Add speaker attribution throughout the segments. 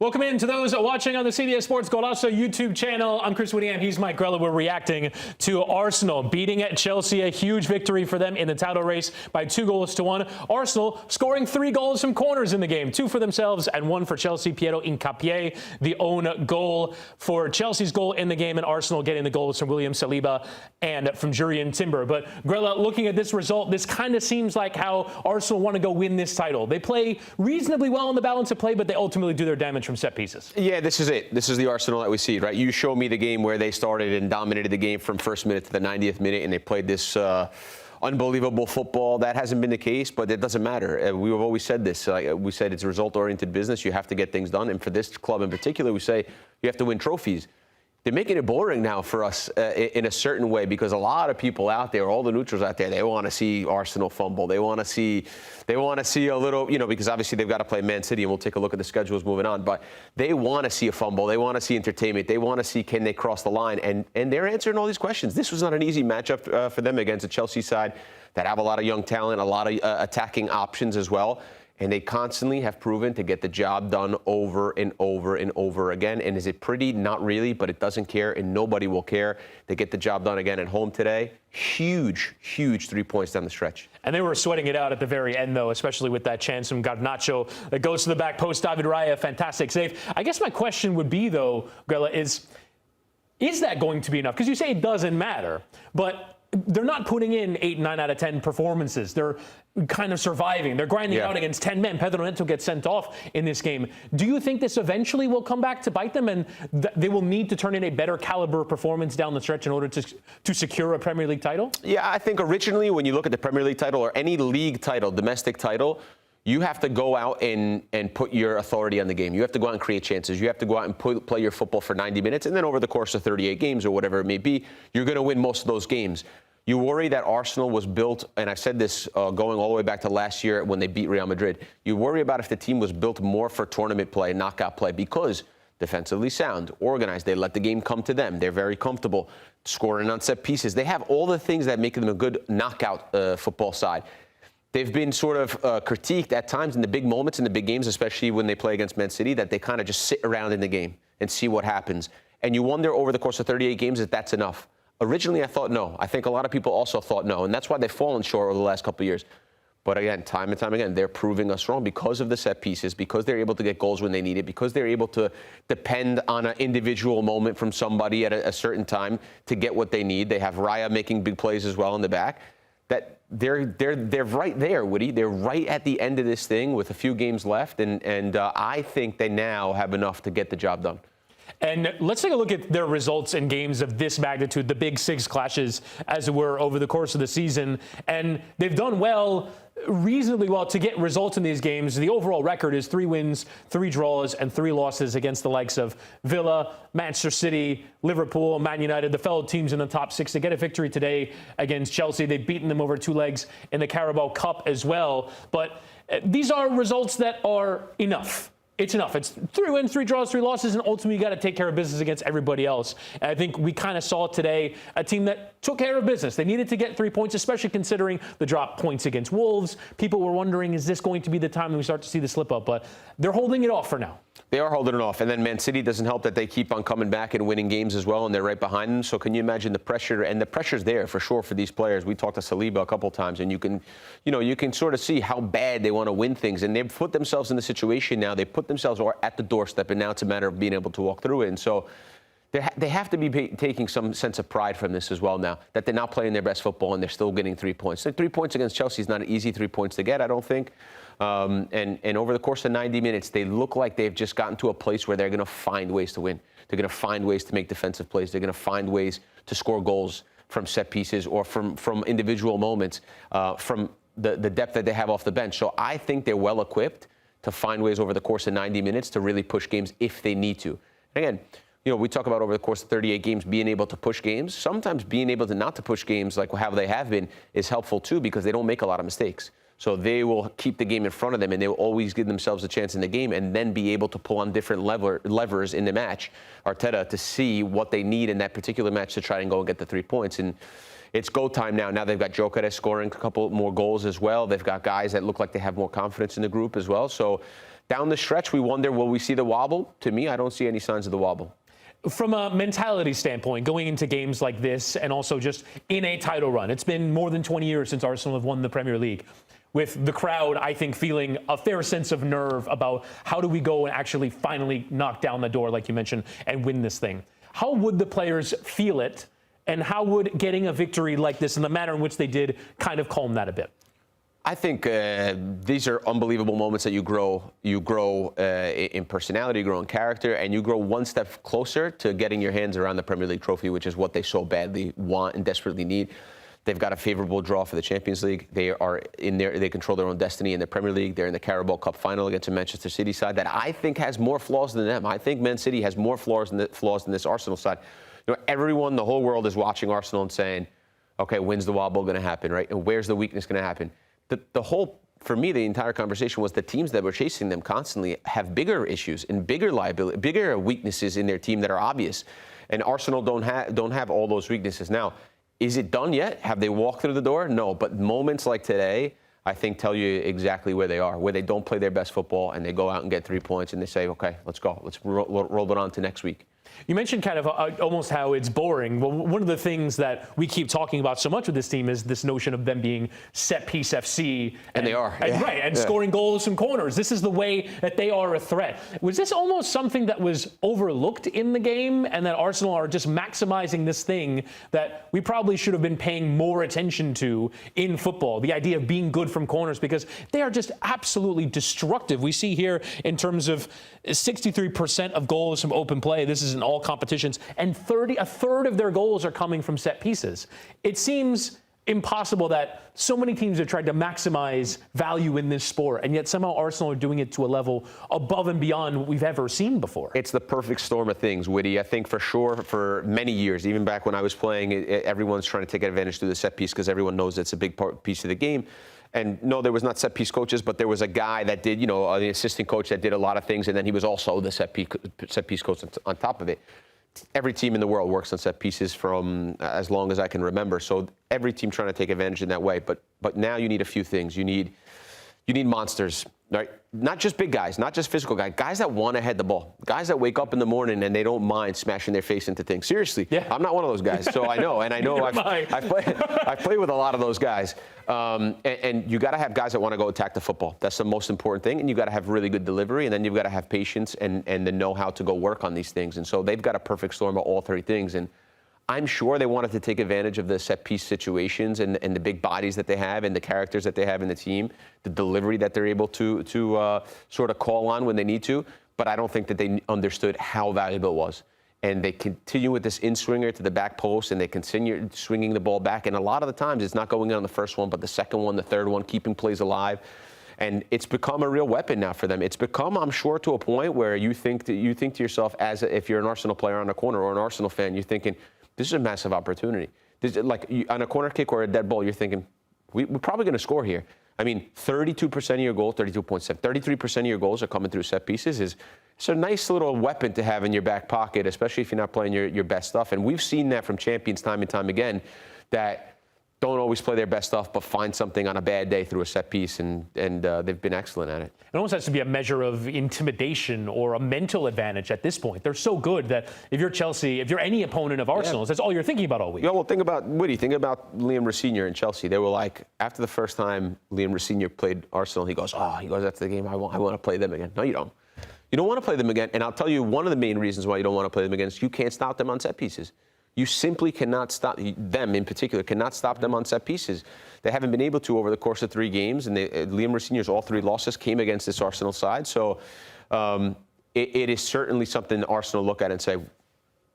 Speaker 1: Welcome in to those watching on the CBS Sports Golazo YouTube channel. I'm Chris Whittingham. He's Mike Grella. We're reacting to Arsenal beating at Chelsea, a huge victory for them in the title race by 2-1. Arsenal scoring 3 goals from corners in the game, 2 for themselves and 1 for Chelsea. Piero Hincapié, the own goal for Chelsea's goal in the game, and Arsenal getting the goals from William Saliba and from Jurrien Timber. But Grella, looking at this result, this kind of seems like how Arsenal want to go win this title. They play reasonably well in the balance of play, but they ultimately do their damage from set pieces.
Speaker 2: Yeah, this is it. This is the Arsenal that we see, right? You show me the game where they started and dominated the game from first minute to the 90th minute, and they played this unbelievable football. That hasn't been the case, but it doesn't matter. We've always said this. We said it's a result-oriented business. You have to get things done. And for this club in particular, we say you have to win trophies. They're making it boring now for us in a certain way, because a lot of people out there, all the neutrals out there, they want to see Arsenal fumble. They want to see a little, because obviously they've got to play Man City, and we'll take a look at the schedules moving on. But they want to see a fumble. They want to see entertainment. They want to see, can they cross the line? And they're answering all these questions. This was not an easy matchup for them against a Chelsea side that have a lot of young talent, a lot of attacking options as well. And they constantly have proven to get the job done over and over and over again. And is it pretty? Not really, but it doesn't care, and nobody will care. They get the job done again at home today. Huge, huge 3 points down the stretch.
Speaker 1: And they were sweating it out at the very end, though, especially with that chance from Garnacho that goes to the back post. David Raya, fantastic save. I guess my question would be, though, Grella, is that going to be enough? Because you say it doesn't matter, but they're not putting in 8, 9 out of 10 performances. They're kind of surviving. They're grinding out against 10 men. Pedro Neto gets sent off in this game. Do you think this eventually will come back to bite them, and they will need to turn in a better caliber performance down the stretch in order to secure a Premier League title? Yeah,
Speaker 2: I think originally when you look at the Premier League title or any league title, domestic title, you have to go out and put your authority on the game. You have to go out and create chances. You have to go out and play your football for 90 minutes. And then over the course of 38 games or whatever it may be, you're going to win most of those games. You worry that Arsenal was built, and I said this going all the way back to last year when they beat Real Madrid. You worry about if the team was built more for tournament play, knockout play, because defensively sound, organized. They let the game come to them. They're very comfortable scoring on set pieces. They have all the things that make them a good knockout football side. They've been sort of critiqued at times in the big moments, in the big games, especially when they play against Man City, that they kind of just sit around in the game and see what happens. And you wonder over the course of 38 games if that's enough. Originally, I thought no. I think a lot of people also thought no, and that's why they've fallen short over the last couple of years. But again, time and time again, they're proving us wrong because of the set pieces, because they're able to get goals when they need it, because they're able to depend on an individual moment from somebody at a certain time to get what they need. They have Raya making big plays as well in the back. That they're right there, Woody. They're right at the end of this thing with a few games left, and I think they now have enough to get the job done.
Speaker 1: And let's take a look at their results in games of this magnitude, the Big Six clashes, as it were, over the course of the season. And they've done well, reasonably well, to get results in these games. The overall record is 3 wins, 3 draws, and 3 losses against the likes of Villa, Manchester City, Liverpool, Man United, the fellow teams in the top 6. To get a victory today against Chelsea, they've beaten them over 2 legs in the Carabao Cup as well. But these are results that are enough. It's enough. It's 3 wins, 3 draws, 3 losses, and ultimately you got to take care of business against everybody else. And I think we kind of saw today a team that took care of business. They needed to get 3 points, especially considering the drop points against Wolves. People were wondering, is this going to be the time that we start to see the slip up? But they're holding it off for now.
Speaker 2: They are holding it off. And then Man City doesn't help that they keep on coming back and winning games as well, and they're right behind them. So can you imagine the pressure? And the pressure's there for sure for these players. We talked to Saliba a couple times, and you can sort of see how bad they want to win things. And they've put themselves in the situation now. They put themselves at the doorstep, and now it's a matter of being able to walk through it. And so they have to be taking some sense of pride from this as well now, that they're not playing their best football and they're still getting 3 points. So 3 points against Chelsea is not an easy 3 points to get, I don't think. And over the course of 90 minutes, they look like they've just gotten to a place where they're going to find ways to win. They're going to find ways to make defensive plays. They're going to find ways to score goals from set pieces or from individual moments, from the depth that they have off the bench. So I think they're well equipped to find ways over the course of 90 minutes to really push games if they need to. And again, we talk about over the course of 38 games being able to push games. Sometimes being able to not to push games like how they have been is helpful too, because they don't make a lot of mistakes. So they will keep the game in front of them, and they will always give themselves a chance in the game and then be able to pull on different levers in the match, Arteta, to see what they need in that particular match to try and go and get the 3 points. And it's go time now. Now they've got Gyökeres scoring a couple more goals as well. They've got guys that look like they have more confidence in the group as well. So down the stretch, we wonder, will we see the wobble? To me, I don't see any signs of the wobble.
Speaker 1: From a mentality standpoint, going into games like this and also just in a title run, it's been more than 20 years since Arsenal have won the Premier League. With the crowd, I think, feeling a fair sense of nerve about how do we go and actually finally knock down the door, like you mentioned, and win this thing. How would the players feel it, and how would getting a victory like this and the manner in which they did kind of calm that a bit?
Speaker 2: I think these are unbelievable moments that you grow. You grow in personality, you grow in character, and you grow one step closer to getting your hands around the Premier League trophy, which is what they so badly want and desperately need. They've got a favorable draw for the Champions League. They are in there. They control their own destiny in the Premier League. They're in the Carabao Cup final against a Manchester City side that I think has more flaws than them. I think Man City has more flaws than this Arsenal side. You know, everyone, the whole world is watching Arsenal and saying, okay, when's the wobble going to happen, right? And where's the weakness going to happen? The whole, for me, the entire conversation was the teams that were chasing them constantly have bigger issues and bigger liability, bigger weaknesses in their team that are obvious. And Arsenal don't have all those weaknesses now. Is it done yet? Have they walked through the door? No, but moments like today, I think, tell you exactly where they are, where they don't play their best football and they go out and get 3 points and they say, okay, let's go. Let's roll it on to next week.
Speaker 1: You mentioned kind of almost how it's boring. Well, one of the things that we keep talking about so much with this team is this notion of them being set-piece FC.
Speaker 2: And they are.
Speaker 1: And scoring goals from corners. This is the way that they are a threat. Was this almost something that was overlooked in the game, and that Arsenal are just maximizing this thing that we probably should have been paying more attention to in football, the idea of being good from corners, because they are just absolutely destructive. We see here in terms of 63% of goals from open play. This is in all competitions, and a third of their goals are coming from set pieces. It seems impossible that so many teams have tried to maximize value in this sport, and yet somehow Arsenal are doing it to a level above and beyond what we've ever seen before.
Speaker 2: It's the perfect storm of things, Whitty. I think for sure for many years, even back when I was playing, everyone's trying to take advantage through the set piece because everyone knows it's a big piece of the game. And no, there was not set piece coaches, but there was a guy that did, the assistant coach that did a lot of things, and then he was also the set piece coach on top of it. Every team in the world works on set pieces from as long as I can remember. So every team trying to take advantage in that way. But now you need a few things. You need monsters, right? Not just big guys, not just physical guys that want to head the ball, guys that wake up in the morning and they don't mind smashing their face into things. Seriously, yeah. I'm not one of those guys, so I know, and I know I've played with a lot of those guys. And you got to have guys that want to go attack the football. That's the most important thing, and you got to have really good delivery, and then you've got to have patience and the know-how to go work on these things. And so they've got a perfect storm of all three things. And I'm sure they wanted to take advantage of the set-piece situations and the big bodies that they have and the characters that they have in the team, the delivery that they're able to sort of call on when they need to. But I don't think that they understood how valuable it was. And they continue with this in-swinger to the back post, and they continue swinging the ball back. And a lot of the times it's not going in on the first one, but the second one, the third one, keeping plays alive. And it's become a real weapon now for them. It's become, I'm sure, to a point where you think to yourself, if you're an Arsenal player on the corner or an Arsenal fan, you're thinking, this is a massive opportunity. On a corner kick or a dead ball, you're thinking, we're probably going to score here. I mean, 32% of your goals, 32.7, 33% of your goals are coming through set pieces. It's a nice little weapon to have in your back pocket, especially if you're not playing your best stuff. And we've seen that from champions time and time again, that don't always play their best stuff, but find something on a bad day through a set piece, and they've been excellent at it.
Speaker 1: It almost has to be a measure of intimidation or a mental advantage at this point. They're so good that if you're Chelsea, if you're any opponent of Arsenal's, that's all you're thinking about all week.
Speaker 2: Yeah, well, think about Liam Rossinier in Chelsea. They were like, after the first time Liam Rossinier played Arsenal, he goes, that's the game I want to play them again. No, you don't. You don't want to play them again. And I'll tell you one of the main reasons why you don't want to play them again is you can't stop them on set pieces. You simply cannot stop them, in particular, cannot stop them on set pieces. They haven't been able to over the course of 3 games, and Liam Rossinier's all 3 losses came against this Arsenal side. So it is certainly something Arsenal look at and say,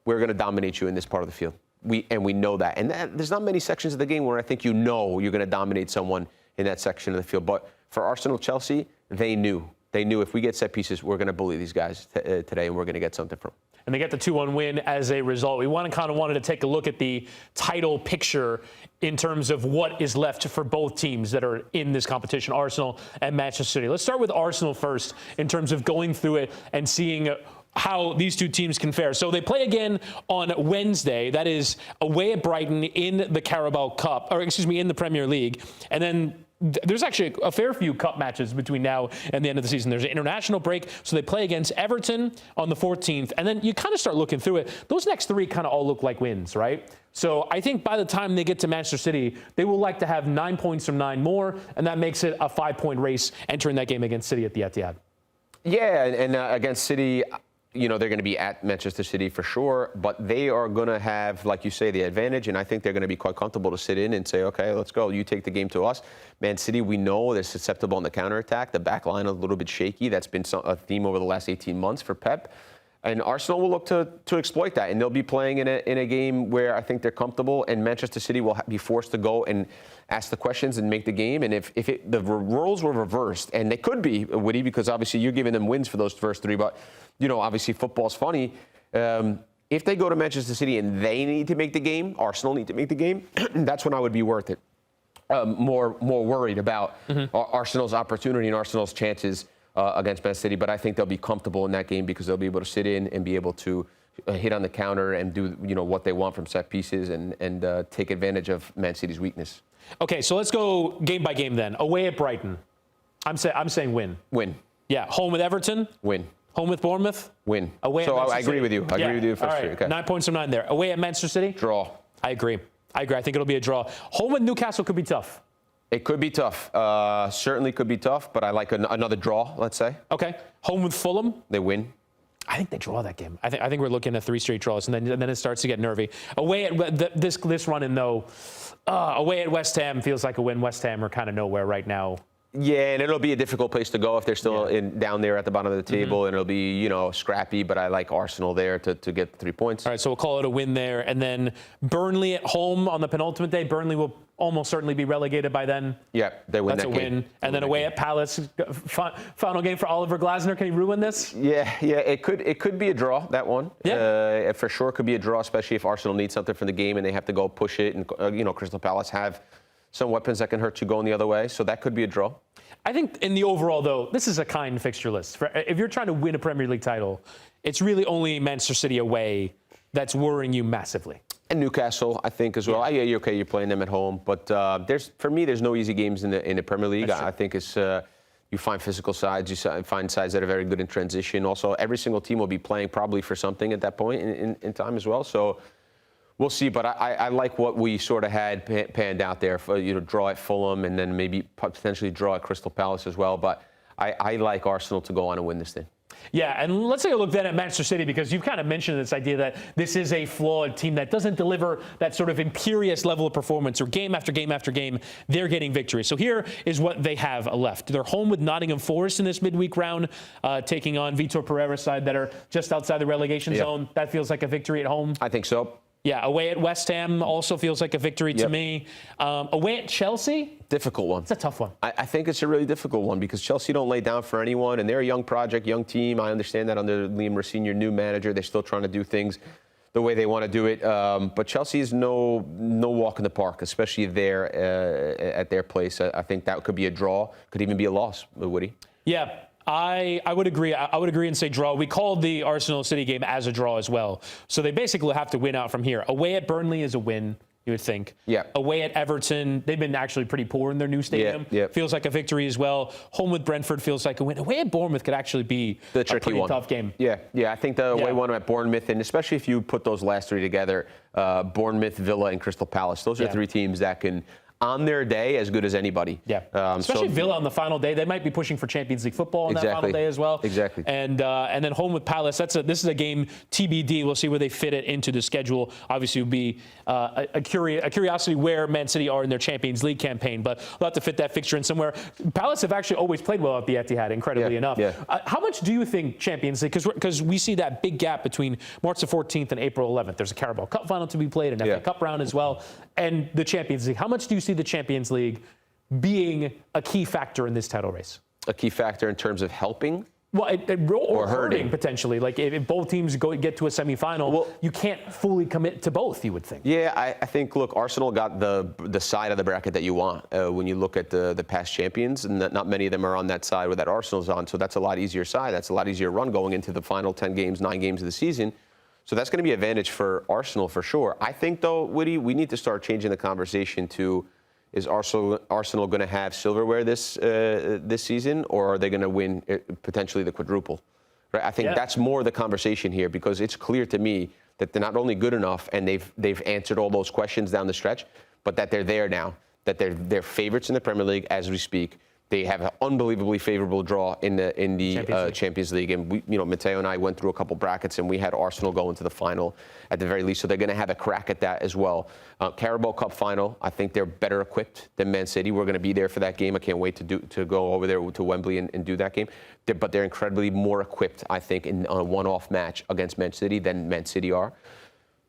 Speaker 2: we're going to dominate you in this part of the field. We know that. And there's not many sections of the game where I think you're going to dominate someone in that section of the field. But for Arsenal-Chelsea, they knew. They knew if we get set pieces, we're going to bully these guys today, and we're going to get something from them.
Speaker 1: And they get the 2-1 win as a result. We wanted to take a look at the title picture in terms of what is left for both teams that are in this competition, Arsenal and Manchester City. Let's start with Arsenal first in terms of going through it and seeing how these two teams can fare. So they play again on Wednesday. That is away at Brighton in the Carabao Cup, or excuse me, in the Premier League. And then there's actually a fair few cup matches between now and the end of the season. There's an international break, so they play against Everton on the 14th. And then you kind of start looking through it. Those next three kind of all look like wins, right? So I think by the time they get to Manchester City, they will like to have 9 points from 9 more, and that makes it a 5-point race entering that game against City at the Etihad.
Speaker 2: Yeah, and against City, you know, they're going to be at Manchester City for sure, but they are going to have, like you say, the advantage, and I think they're going to be quite comfortable to sit in and say, okay, let's go. You take the game to us. Man City, we know they're susceptible on the counterattack. The back line a little bit shaky. That's been a theme over the last 18 months for Pep. And Arsenal will look to exploit that, and they'll be playing in a game where I think they're comfortable, and Manchester City will be forced to go and ask the questions and make the game. And if the roles were reversed, and they could be, Woody, because obviously you're giving them wins for those first three, but, you know, obviously football's funny. If they go to Manchester City and they need to make the game, Arsenal need to make the game, that's when I would be worth it. More worried about Arsenal's opportunity and Arsenal's chances against Man City, but I think they'll be comfortable in that game because they'll be able to sit in and be able to hit on the counter and do, you know, what they want from set pieces and take advantage of Man City's weakness.
Speaker 1: Okay, so let's go game by game then. Away at Brighton, I'm saying win.
Speaker 2: Win.
Speaker 1: Yeah, home with Everton.
Speaker 2: Win.
Speaker 1: Home with Bournemouth.
Speaker 2: Win.
Speaker 1: Away.
Speaker 2: So
Speaker 1: at
Speaker 2: I agree with you. I agree with you.
Speaker 1: All right.
Speaker 2: Okay.
Speaker 1: 9 points from 9 there. Away at Manchester City.
Speaker 2: Draw.
Speaker 1: I agree. I think it'll be a draw. Home with Newcastle could be tough.
Speaker 2: It could be tough. Certainly could be tough, but I like another draw, let's say.
Speaker 1: Okay. Home with Fulham.
Speaker 2: They win.
Speaker 1: I think they draw that game. I think we're looking at 3 straight draws, and then it starts to get nervy. Away at this run-in, though, away at West Ham feels like a win. West Ham are kind of nowhere right now.
Speaker 2: Yeah, and it'll be a difficult place to go if they're still down there at the bottom of the table, and it'll be, you know, scrappy, but I like Arsenal there to get the 3 points.
Speaker 1: All right, so we'll call it a win there. And then Burnley at home on the penultimate day. Burnley will almost certainly be relegated by then.
Speaker 2: Yeah, they win
Speaker 1: that game. That's a win. And then away at Palace, final game for Oliver Glasner. Can he ruin this?
Speaker 2: Yeah, it could be a draw, that one.
Speaker 1: Yeah.
Speaker 2: For sure could be a draw, especially if Arsenal needs something from the game and they have to go push it. And, you know, Crystal Palace have some weapons that can hurt you going the other way. So that could be a draw.
Speaker 1: I think in the overall, though, this is a kind fixture list. If you're trying to win a Premier League title, it's really only Manchester City away that's worrying you massively.
Speaker 2: And Newcastle, I think, as well. Yeah, you're playing them at home. But for me, there's no easy games in the Premier League. I think it's you find physical sides, you find sides that are very good in transition. Also, every single team will be playing probably for something at that point in time as well. So we'll see, but I like what we sort of had panned out there for, you know, draw at Fulham and then maybe potentially draw at Crystal Palace as well. But I like Arsenal to go on and win this thing.
Speaker 1: Yeah, and let's take a look then at Manchester City, because you've kind of mentioned this idea that this is a flawed team that doesn't deliver that sort of imperious level of performance, or game after game after game, they're getting victories. So here is what they have left. They're home with Nottingham Forest in this midweek round, taking on Vitor Pereira's side that are just outside the relegation zone. That feels like a victory at home.
Speaker 2: I think so.
Speaker 1: Yeah, away at West Ham also feels like a victory to me. Away at Chelsea?
Speaker 2: Difficult one.
Speaker 1: It's a tough one.
Speaker 2: I think it's a really difficult one because Chelsea don't lay down for anyone, and they're a young project, young team. I understand that under Liam Rosenior, new manager, they're still trying to do things the way they want to do it. But Chelsea is no walk in the park, especially there at their place. I think that could be a draw, could even be a loss, Woody.
Speaker 1: Yeah. I would agree. I would agree and say draw. We called the Arsenal City game as a draw as well. So they basically have to win out from here. Away at Burnley is a win, you would think.
Speaker 2: Yeah.
Speaker 1: Away at Everton, they've been actually pretty poor in their new stadium.
Speaker 2: Yeah.
Speaker 1: Feels like a victory as well. Home with Brentford feels like a win. Away at Bournemouth could actually be a pretty tough game.
Speaker 2: Yeah. I think the away one at Bournemouth, and especially if you put those last three together, Bournemouth, Villa, and Crystal Palace, those are three teams that can, on their day, as good as anybody.
Speaker 1: Yeah, especially Villa on the final day. They might be pushing for Champions League football on that final day as well.
Speaker 2: Exactly.
Speaker 1: And then home with Palace. This is a game TBD. We'll see where they fit it into the schedule. Obviously, it would be a curiosity where Man City are in their Champions League campaign, but we'll have to fit that fixture in somewhere. Palace have actually always played well at the Etihad, incredibly enough.
Speaker 2: Yeah.
Speaker 1: How much do you think Champions League, because we see that big gap between March the 14th and April 11th. There's a Carabao Cup final to be played, an FA Cup round as well, and the Champions League. How much do you see the Champions League being a key factor in this title race?
Speaker 2: A key factor in terms of helping?
Speaker 1: Well, or hurting
Speaker 2: hurting
Speaker 1: potentially. Like if both teams get to a semifinal, you can't fully commit to both, you would think.
Speaker 2: Yeah, I think, look, Arsenal got the side of the bracket that you want when you look at the past champions, and not many of them are on that side where that Arsenal's on. So that's a lot easier side. That's a lot easier run going into the final 10 games, 9 games of the season. So that's going to be an advantage for Arsenal for sure. I think, though, Woody, we need to start changing the conversation to, is Arsenal going to have silverware this season, or are they going to win potentially the quadruple? Right? I think that's more the conversation here, because it's clear to me that they're not only good enough and they've answered all those questions down the stretch, but that they're there now, that they're favorites in the Premier League as we speak. They have an unbelievably favorable draw in the Champions League. And we, Matteo and I went through a couple brackets, and we had Arsenal go into the final at the very least. So they're going to have a crack at that as well. Carabao Cup final, I think they're better equipped than Man City. We're going to be there for that game. I can't wait to go over there to Wembley and do that game. But they're incredibly more equipped, I think, in a one-off match against Man City than Man City are.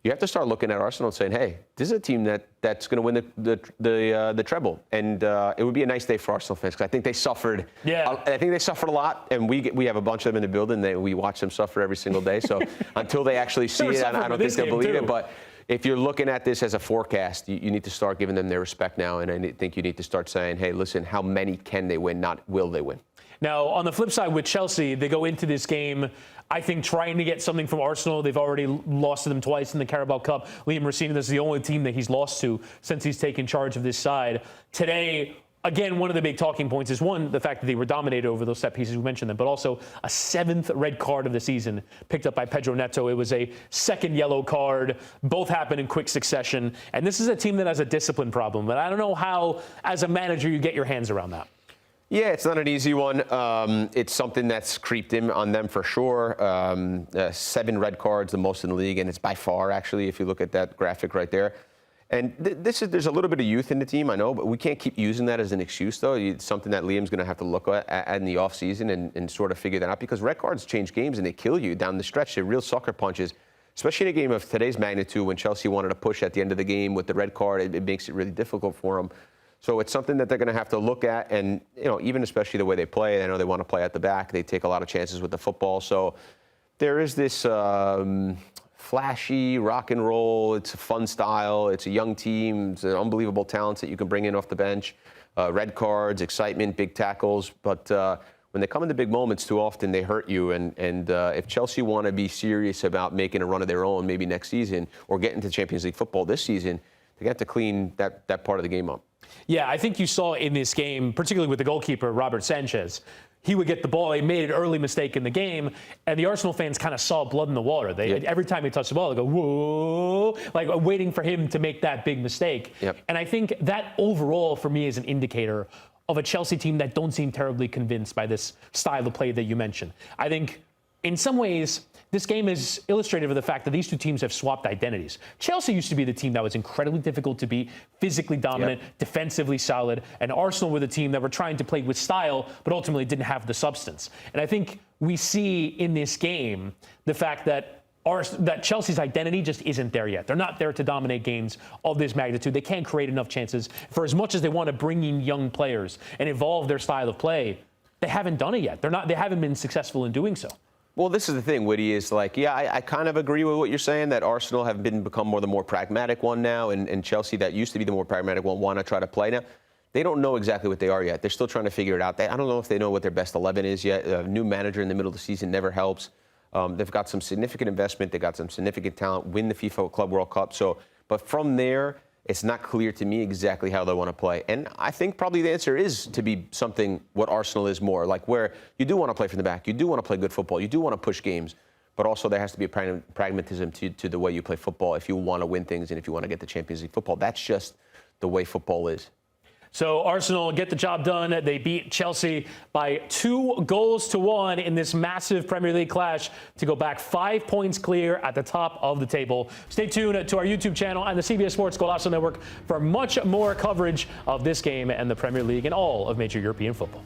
Speaker 2: You have to start looking at Arsenal and saying, hey, this is a team that's going to win the treble. And it would be a nice day for Arsenal fans, because I think they suffered. Yeah. I think they suffered a lot, and we have a bunch of them in the building. We watch them suffer every single day. So until they actually see it, I don't think they'll believe it. But if you're looking at this as a forecast, you need to start giving them their respect now. And I think you need to start saying, hey, listen, how many can they win, not will they win?
Speaker 1: Now, on the flip side with Chelsea, they go into this game, I think, trying to get something from Arsenal. They've already lost to them twice in the Carabao Cup. Liam Rossini, this is the only team that he's lost to since he's taken charge of this side. Today, again, one of the big talking points is, one, the fact that they were dominated over those set pieces, we mentioned them, but also a 7th red card of the season picked up by Pedro Neto. It was a 2nd yellow card. Both happened in quick succession. And this is a team that has a discipline problem. But I don't know how, as a manager, you get your hands around that.
Speaker 2: Yeah, it's not an easy one. It's something that's creeped in on them for sure. 7 red cards, the most in the league, and it's by far, actually, if you look at that graphic right there. And there's a little bit of youth in the team, I know, but we can't keep using that as an excuse, though. It's something that Liam's going to have to look at in the offseason and sort of figure that out, because red cards change games and they kill you down the stretch. They're real sucker punches, especially in a game of today's magnitude when Chelsea wanted to push at the end of the game with the red card. It makes it really difficult for them. So it's something that they're going to have to look at, and even especially the way they play. I know they want to play at the back. They take a lot of chances with the football. So there is this flashy rock and roll. It's a fun style. It's a young team. It's unbelievable talents that you can bring in off the bench. Red cards, excitement, big tackles. But when they come into big moments, too often they hurt you. And if Chelsea want to be serious about making a run of their own, maybe next season, or get into Champions League football this season, they have to clean that part of the game up.
Speaker 1: Yeah, I think you saw in this game, particularly with the goalkeeper, Robert Sanchez, he would get the ball. He made an early mistake in the game, and the Arsenal fans kind of saw blood in the water. Every time he touched the ball, they go, whoa, like waiting for him to make that big mistake. Yep. And I think that overall, for me, is an indicator of a Chelsea team that don't seem terribly convinced by this style of play that you mentioned. I think in some ways, this game is illustrative of the fact that these two teams have swapped identities. Chelsea used to be the team that was incredibly difficult to beat, physically dominant, defensively solid, and Arsenal were the team that were trying to play with style, but ultimately didn't have the substance. And I think we see in this game the fact that Chelsea's identity just isn't there yet. They're not there to dominate games of this magnitude. They can't create enough chances. For as much as they want to bring in young players and evolve their style of play, they haven't done it yet. They haven't been successful in doing so.
Speaker 2: Well, this is the thing, Woody, is like, I kind of agree with what you're saying, that Arsenal have become the more pragmatic one now, and Chelsea, that used to be the more pragmatic one, want to try to play now. They don't know exactly what they are yet. They're still trying to figure it out. I don't know if they know what their best 11 is yet. A new manager in the middle of the season never helps. They've got some significant investment. They've got some significant talent, win the FIFA Club World Cup. But from there, it's not clear to me exactly how they want to play. And I think probably the answer is to be something what Arsenal is more, like where you do want to play from the back. You do want to play good football. You do want to push games. But also there has to be a pragmatism to the way you play football if you want to win things and if you want to get the Champions League football. That's just the way football is.
Speaker 1: So Arsenal get the job done. They beat Chelsea by 2-1 in this massive Premier League clash to go back 5 points clear at the top of the table. Stay tuned to our YouTube channel and the CBS Sports Golazo Network for much more coverage of this game and the Premier League and all of major European football.